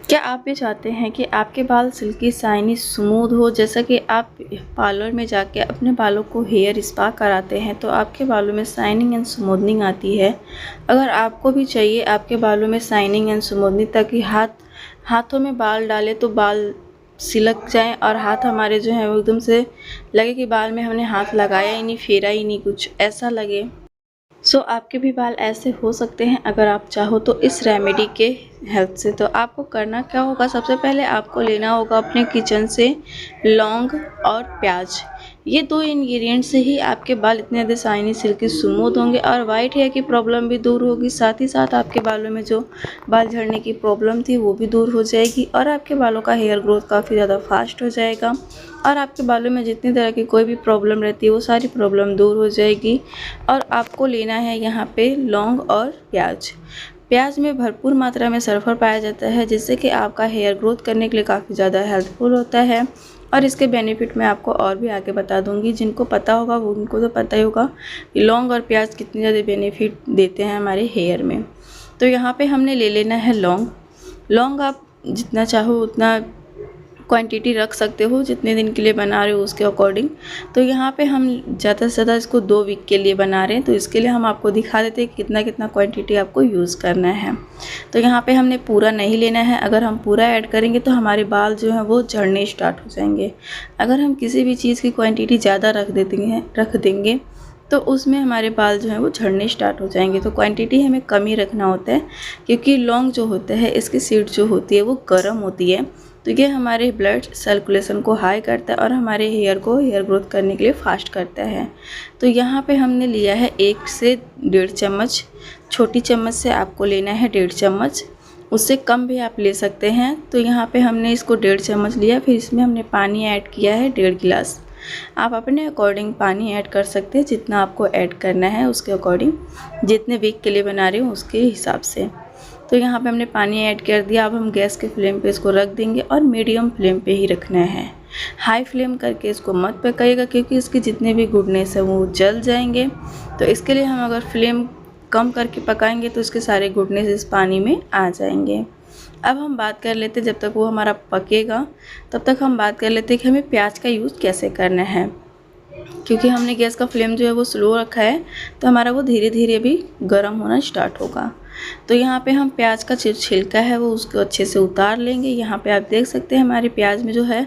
क्या आप भी चाहते हैं कि आपके बाल सिल्की शाइनी स्मूथ हो? जैसा कि आप पार्लर में जाके अपने बालों को हेयर स्पा कराते हैं तो आपके बालों में शाइनिंग एंड स्मूथनिंग आती है। अगर आपको भी चाहिए आपके बालों में शाइनिंग एंड स्मूथनिंग, ताकि हाथों में बाल डालें तो बाल सिलक जाएं और हाथ हमारे जो हैं वो एकदम से लगे कि बाल में हमने हाथ लगाया ही नहीं, फेरा ही नहीं, कुछ ऐसा लगे। आपके भी बाल ऐसे हो सकते हैं अगर आप चाहो तो इस रेमेडी के हेल्प से। तो आपको करना क्या होगा, सबसे पहले आपको लेना होगा अपने किचन से लौंग और प्याज। ये दो इंग्रेडिएंट से ही आपके बाल इतने ज़्यादा शाइनी सिल्की स्मूथ होंगे और वाइट हेयर की प्रॉब्लम भी दूर होगी। साथ ही साथ आपके बालों में जो बाल झड़ने की प्रॉब्लम थी वो भी दूर हो जाएगी और आपके बालों का हेयर ग्रोथ काफ़ी ज़्यादा फास्ट हो जाएगा और आपके बालों में जितनी तरह की कोई भी प्रॉब्लम रहती है वो सारी प्रॉब्लम दूर हो जाएगी। और आपको लेना है यहाँ पे लौंग और प्याज। प्याज में भरपूर मात्रा में सल्फर पाया जाता है जिससे कि आपका हेयर ग्रोथ करने के लिए काफ़ी ज़्यादा हेल्पफुल होता है। और इसके बेनिफिट मैं आपको और भी आगे बता दूंगी। जिनको पता होगा वो उनको तो पता ही होगा कि लौंग और प्याज कितनी ज़्यादा बेनिफिट देते हैं हमारे हेयर में। तो यहाँ पे हमने ले लेना है लौंग। लौंग आप जितना चाहो उतना क्वांटिटी रख सकते हो, जितने दिन के लिए बना रहे हो उसके अकॉर्डिंग। तो यहाँ पे हम ज़्यादा से ज़्यादा इसको 2 वीक के लिए बना रहे हैं, तो इसके लिए हम आपको दिखा देते हैं कितना कितना क्वांटिटी आपको यूज़ करना है। तो यहाँ पे हमने पूरा नहीं लेना है। अगर हम पूरा ऐड करेंगे तो हमारे बाल जो हैं वो झड़ने स्टार्ट हो जाएंगे। अगर हम किसी भी चीज़ की क्वान्टिटी ज़्यादा रख देंगे तो उसमें हमारे बाल जो हैं वो झड़ने स्टार्ट हो जाएंगे। तो क्वांटिटी हमें कम ही रखना होता है, क्योंकि लौंग जो होता है इसकी सीड जो होती है वो गर्म होती है। तो ये हमारे ब्लड सर्कुलेशन को हाई करता है और हमारे हेयर ग्रोथ करने के लिए फास्ट करता है। तो यहाँ पे हमने लिया है 1 से 1.5 चम्मच। छोटी चम्मच से आपको लेना है 1.5 चम्मच, उससे कम भी आप ले सकते हैं। तो यहाँ पे हमने इसको 1.5 चम्मच लिया, फिर इसमें हमने पानी ऐड किया है 1.5 गिलास। आप अपने अकॉर्डिंग पानी ऐड कर सकते हैं, जितना आपको ऐड करना है उसके अकॉर्डिंग, जितने वीक के लिए बना रहे हो उसके हिसाब से। तो यहाँ पे हमने पानी ऐड कर दिया। अब हम गैस के फ्लेम पे इसको रख देंगे और मीडियम फ्लेम पे ही रखना है। हाई फ्लेम करके इसको मत पकाइएगा, क्योंकि इसके जितने भी गुडनेस है वो जल जाएंगे। तो इसके लिए हम अगर फ्लेम कम करके पकाएंगे तो इसके सारे गुडनेस इस पानी में आ जाएंगे। अब हम बात कर लेते, जब तक वो हमारा पकेगा तब तक हम बात कर लेते कि हमें प्याज का यूज़ कैसे करना है। क्योंकि हमने गैस का फ्लेम जो है वो स्लो रखा है तो हमारा वो धीरे धीरे भी गर्म होना स्टार्ट होगा। तो यहाँ पे हम प्याज का छिलका है वो उसको अच्छे से उतार लेंगे। यहाँ पे आप देख सकते हैं हमारे प्याज में जो है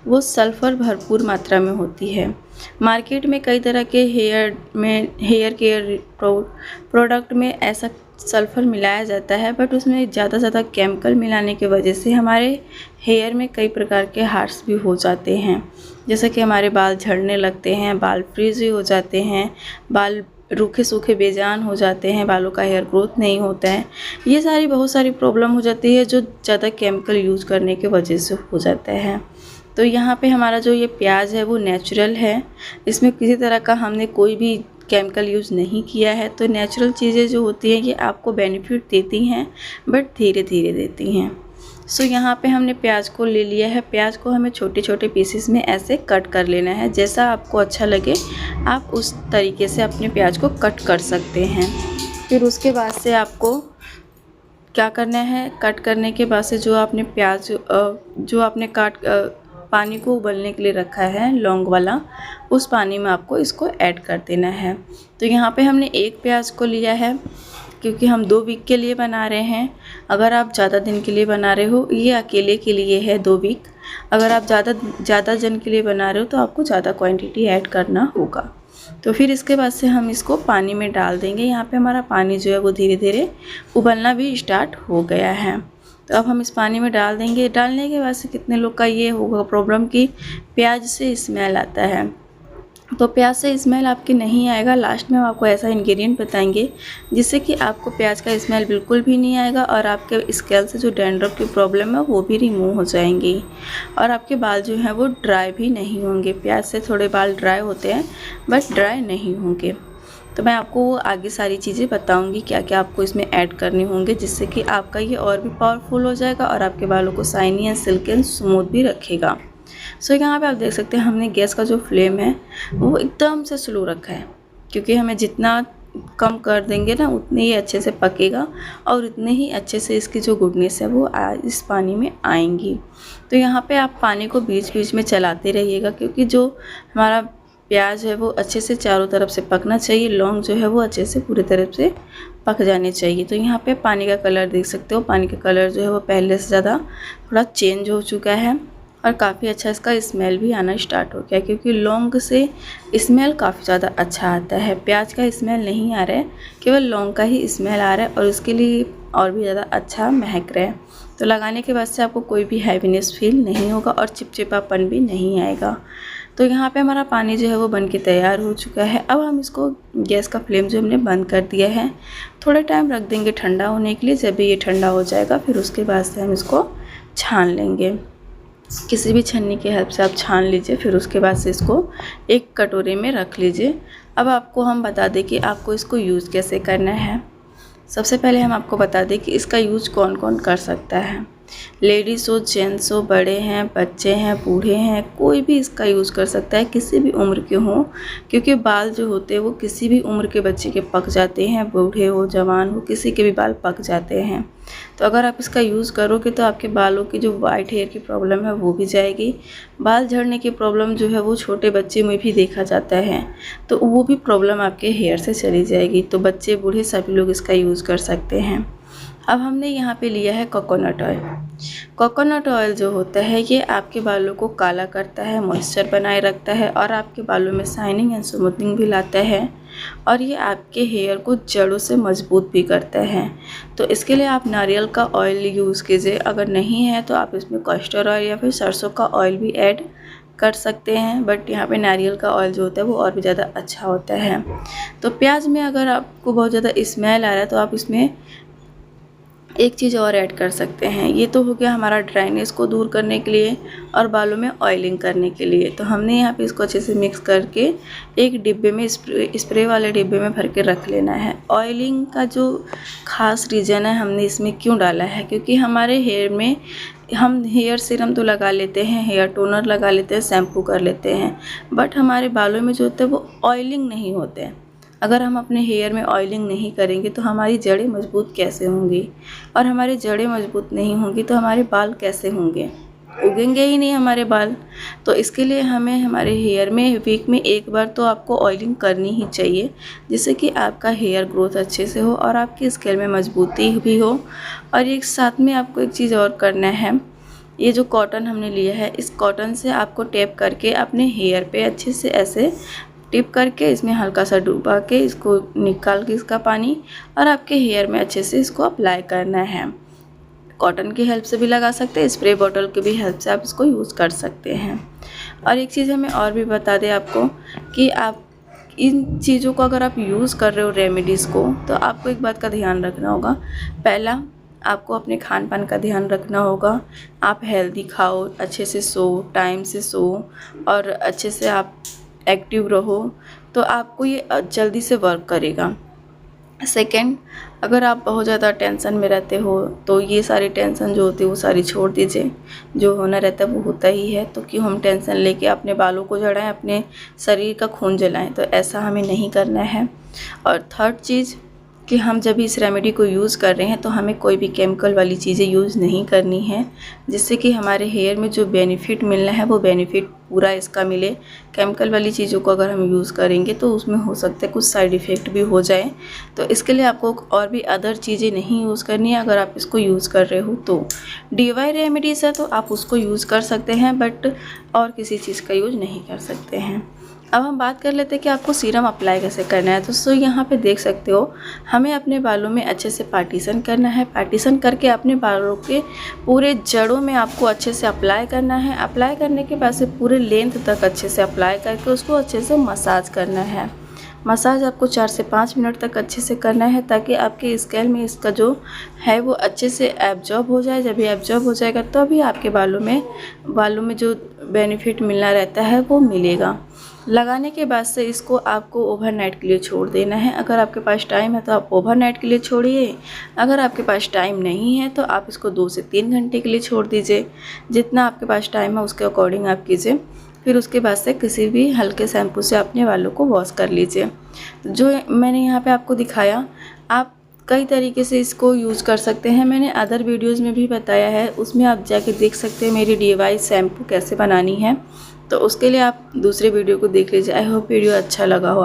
वो सल्फ़र भरपूर मात्रा में होती है। मार्केट में कई तरह के हेयर केयर प्रोडक्ट में ऐसा सल्फ़र मिलाया जाता है, बट उसमें ज़्यादा से ज़्यादा केमिकल मिलाने की वजह से हमारे हेयर में कई प्रकार के हार्ट्स भी हो जाते हैं। जैसे कि हमारे बाल झड़ने लगते हैं, बाल फ्रीज़ी हो जाते हैं, बाल रूखे सूखे बेजान हो जाते हैं, बालों का हेयर ग्रोथ नहीं होता है। ये बहुत सारी प्रॉब्लम हो जाती है जो ज़्यादा केमिकल यूज़ करने की वजह से हो जाता है। तो यहाँ पे हमारा जो ये प्याज है वो नेचुरल है, इसमें किसी तरह का हमने कोई भी केमिकल यूज़ नहीं किया है। तो नेचुरल चीज़ें जो होती हैं ये आपको बेनिफिट देती हैं, बट धीरे धीरे देती हैं। यहाँ पे हमने प्याज को ले लिया है। प्याज को हमें छोटे छोटे पीसेस में ऐसे कट कर लेना है। जैसा आपको अच्छा लगे आप उस तरीके से अपने प्याज को कट कर सकते हैं। फिर उसके बाद से आपको क्या करना है, कट करने के बाद से जो आपने प्याज जो आपने पानी को उबलने के लिए रखा है लौंग वाला, उस पानी में आपको इसको ऐड कर देना है। तो यहाँ पे हमने 1 प्याज को लिया है, क्योंकि हम 2 वीक के लिए बना रहे हैं। अगर आप ज़्यादा दिन के लिए बना रहे हो, ये अकेले के लिए है 2 वीक। अगर आप ज़्यादा जन के लिए बना रहे हो तो आपको ज़्यादा क्वांटिटी ऐड करना होगा। तो फिर इसके बाद से हम इसको पानी में डाल देंगे। यहाँ पे हमारा पानी जो है वो धीरे धीरे उबलना भी स्टार्ट हो गया है। तो अब हम इस पानी में डाल देंगे। डालने के बाद से कितने लोग का ये होगा प्रॉब्लम कि प्याज से स्मेल आता है, तो प्याज से स्मेल आपकी नहीं आएगा। लास्ट में हम आपको ऐसा इंग्रेडिएंट बताएंगे जिससे कि आपको प्याज का स्मेल बिल्कुल भी नहीं आएगा और आपके स्कैल्प से जो डैंड्रफ की प्रॉब्लम है वो भी रिमूव हो जाएंगी और आपके बाल जो हैं वो ड्राई भी नहीं होंगे। प्याज से थोड़े बाल ड्राई होते हैं बट ड्राई नहीं होंगे। तो मैं आपको आगे सारी चीज़ें बताऊंगी क्या क्या आपको इसमें ऐड करने होंगे, जिससे कि आपका ये और भी पावरफुल हो जाएगा और आपके बालों को shiny and silkie and smooth भी रखेगा। यहाँ पे आप देख सकते हैं हमने गैस का जो फ्लेम है वो एकदम से स्लो रखा है, क्योंकि हमें जितना कम कर देंगे ना, उतने ही अच्छे से पकेगा और उतने ही अच्छे से इसकी जो गुडनेस है वो इस पानी में आएंगी। तो यहाँ पे आप पानी को बीच बीच में चलाते रहिएगा, क्योंकि जो हमारा प्याज है वो अच्छे से चारों तरफ से पकना चाहिए, लौंग जो है वो अच्छे से पूरी तरफ से पक जाने चाहिए। तो यहाँ पे पानी का कलर देख सकते हो, पानी का कलर जो है वो पहले से ज़्यादा थोड़ा चेंज हो चुका है और काफ़ी अच्छा इसका स्मेल भी आना स्टार्ट हो गया, क्योंकि लौंग से स्मेल काफ़ी ज़्यादा अच्छा आता है। प्याज का स्मेल नहीं आ रहा है, केवल लौंग का ही स्मेल आ रहा है और उसके लिए और भी ज़्यादा अच्छा महक रहा है। तो लगाने के बाद से आपको कोई भी हैवीनेस फील नहीं होगा और चिपचिपापन भी नहीं आएगा। तो यहाँ पे हमारा पानी जो है वो बन के तैयार हो चुका है। अब हम इसको गैस का फ्लेम जो हमने बंद कर दिया है, थोड़ा टाइम रख देंगे ठंडा होने के लिए। जब भी ये ठंडा हो जाएगा फिर उसके बाद से हम इसको छान लेंगे। किसी भी छन्नी की हेल्प से आप छान लीजिए, फिर उसके बाद से इसको एक कटोरे में रख लीजिए। अब आपको हम बता दें कि आपको इसको यूज़ कैसे करना है। सबसे पहले हम आपको बता दें कि इसका यूज़ कौन कौन कर सकता है। लेडीज़ हो, जेंट्स हो, बड़े हैं, बच्चे हैं, बूढ़े हैं, कोई भी इसका यूज़ कर सकता है, किसी भी उम्र के हों, क्योंकि बाल जो होते हैं वो किसी भी उम्र के बच्चे के पक जाते हैं, बूढ़े हो, जवान हो, किसी के भी बाल पक जाते हैं। तो अगर आप इसका यूज़ करोगे तो आपके बालों की जो वाइट हेयर की प्रॉब्लम है वो भी जाएगी। बाल झड़ने की प्रॉब्लम जो है वो छोटे बच्चे में भी देखा जाता है, तो वो भी प्रॉब्लम आपके हेयर से चली जाएगी। तो बच्चे, बूढ़े सभी लोग इसका यूज़ कर सकते हैं। अब हमने यहाँ पे लिया है कोकोनट ऑयल। कोकोनट ऑयल जो होता है ये आपके बालों को काला करता है, मॉइस्चर बनाए रखता है और आपके बालों में शाइनिंग एंड स्मूथनिंग भी लाता है और ये आपके हेयर को जड़ों से मजबूत भी करता है। तो इसके लिए आप नारियल का ऑयल यूज़ कीजिए, अगर नहीं है तो आप इसमें कैस्टर ऑयल या फिर सरसों का ऑयल भी ऐड कर सकते हैं, बट यहाँ पे नारियल का ऑयल जो होता है वो और भी ज़्यादा अच्छा होता है। तो प्याज में अगर आपको बहुत ज़्यादा स्मेल आ रहा है तो आप इसमें एक चीज़ और ऐड कर सकते हैं। ये तो हो गया हमारा ड्राइनेस को दूर करने के लिए और बालों में ऑयलिंग करने के लिए। तो हमने यहाँ पे इसको अच्छे से मिक्स करके एक डिब्बे में स्प्रे वाले डिब्बे में भर के रख लेना है। ऑयलिंग का जो खास रीज़न है हमने इसमें क्यों डाला है, क्योंकि हमारे हेयर में हम हेयर सीरम तो लगा लेते हैं, हेयर टोनर लगा लेते हैं, शैम्पू कर लेते हैं, बट हमारे बालों में जो होता है वो ऑयलिंग नहीं होते हैं। अगर हम अपने हेयर में ऑयलिंग नहीं करेंगे तो हमारी जड़ें मजबूत कैसे होंगी, और हमारी जड़ें मजबूत नहीं होंगी तो हमारे बाल कैसे होंगे, उगेंगे ही नहीं हमारे बाल। तो इसके लिए हमें हमारे हेयर में वीक में एक बार तो आपको ऑयलिंग करनी ही चाहिए, जिससे कि आपका हेयर ग्रोथ अच्छे से हो और आपकी स्केल में मजबूती भी हो। और एक साथ में आपको एक चीज़ और करना है, ये जो कॉटन हमने लिया है इस कॉटन से आपको टैप करके अपने हेयर पे अच्छे से ऐसे टिप करके इसमें हल्का सा डुबा के इसको निकाल के इसका पानी और आपके हेयर में अच्छे से इसको अप्लाई करना है। कॉटन की हेल्प से भी लगा सकते हैं, स्प्रे बॉटल की भी हेल्प से आप इसको यूज़ कर सकते हैं। और एक चीज़ हमें और भी बता दें आपको कि आप इन चीज़ों को अगर आप यूज़ कर रहे हो रेमेडीज़ को, तो आपको एक बात का ध्यान रखना होगा। पहला, आपको अपने खान पान का ध्यान रखना होगा। आप हेल्दी खाओ, अच्छे से सो, टाइम से सो और अच्छे से आप एक्टिव रहो, तो आपको ये जल्दी से वर्क करेगा। सेकंड, अगर आप बहुत ज़्यादा टेंशन में रहते हो तो ये सारी टेंशन जो होती है वो सारी छोड़ दीजिए। जो होना रहता है वो होता ही है, तो क्यों हम टेंशन लेके अपने बालों को जलाएं, अपने शरीर का खून जलाएं, तो ऐसा हमें नहीं करना है। और थर्ड चीज़ कि हम जब इस रेमेडी को यूज़ कर रहे हैं तो हमें कोई भी केमिकल वाली चीज़ें यूज़ नहीं करनी है, जिससे कि हमारे हेयर में जो बेनिफिट मिलना है वो बेनिफिट पूरा इसका मिले। केमिकल वाली चीज़ों को अगर हम यूज़ करेंगे तो उसमें हो सकता है कुछ साइड इफ़ेक्ट भी हो जाए, तो इसके लिए आपको और भी अदर चीज़ें नहीं यूज़ करनी है। अगर आप इसको यूज़ कर रहे हो तो DIY रेमेडीज़ है तो आप उसको यूज़ कर सकते हैं, बट और किसी चीज़ का यूज़ नहीं कर सकते हैं। अब हम बात कर लेते हैं कि आपको सीरम अप्लाई कैसे करना है। तो यहाँ पे देख सकते हो, हमें अपने बालों में अच्छे से पार्टीशन करना है। पार्टीशन करके अपने बालों के पूरे जड़ों में आपको अच्छे से अप्लाई करना है। अप्लाई करने के बाद से पूरे लेंथ तक अच्छे से अप्लाई करके उसको अच्छे से मसाज करना है। मसाज आपको 4 से 5 मिनट तक अच्छे से करना है, ताकि आपके स्कैल्प में इसका जो है वो अच्छे से एब्जॉर्ब हो जाए। जब ये एब्जॉर्ब हो जाएगा तो अभी आपके बालों में जो बेनिफिट मिलना रहता है वो मिलेगा। लगाने के बाद से इसको आपको ओवरनाइट के लिए छोड़ देना है। अगर आपके पास टाइम है तो आप ओवरनाइट के लिए छोड़िए, अगर आपके पास टाइम नहीं है तो आप इसको 2 से 3 घंटे के लिए छोड़ दीजिए। जितना आपके पास टाइम है उसके अकॉर्डिंग आप कीजिए। फिर उसके बाद से किसी भी हल्के शैम्पू से अपने बालों को वॉश कर लीजिए। जो मैंने यहाँ पे आपको दिखाया, आप कई तरीके से इसको यूज़ कर सकते हैं। मैंने अदर वीडियोज़ में भी बताया है, उसमें आप जाके देख सकते हैं मेरी DIY शैम्पू कैसे बनानी है। तो उसके लिए आप दूसरे वीडियो को देख लीजिए। आई होप वीडियो अच्छा लगा हो।